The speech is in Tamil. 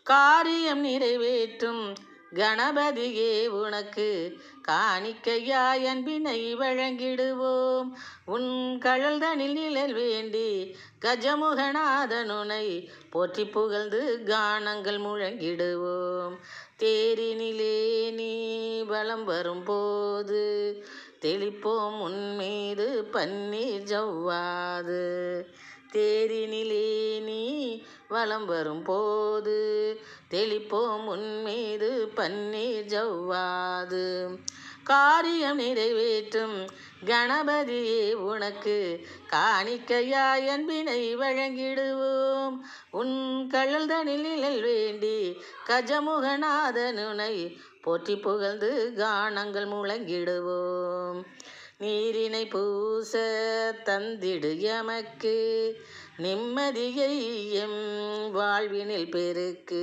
காரியம் நிறைவேற்றும் கணபதியே உனக்கு காணிக்கையாய் அன்பினை வழங்கிடுவோம். உன் கழல்தனில் நிழல் வேண்டி கஜமுகநாதனுனை போற்றி புகழ்ந்து கானங்கள் முழங்கிடுவோம். தேரினிலே நீ வலம் வரும்போது தெளிப்போம் உன்மீது பன்னீர் ஜவ்வாது. தேரினிலே நீ வலம் வரும்போது தெளிப்போம் உன்மீது பன்னீர் ஜவ்வாது. காரியம் நிறைவேற்றும் கணபதியே உனக்கு காணிக்கையாய் அன்பினை வழங்கிடுவோம். உன் கழல்தனில் நிழல் வேண்டி கஜமுகநாதனுனை போற்றி புகழ்ந்து கானங்கள் முழங்கிடுவோம். நீரினை பூச தந்திடு எமக்கு நிம்மதியை எம் வாழ்வினில் பெருக்கு.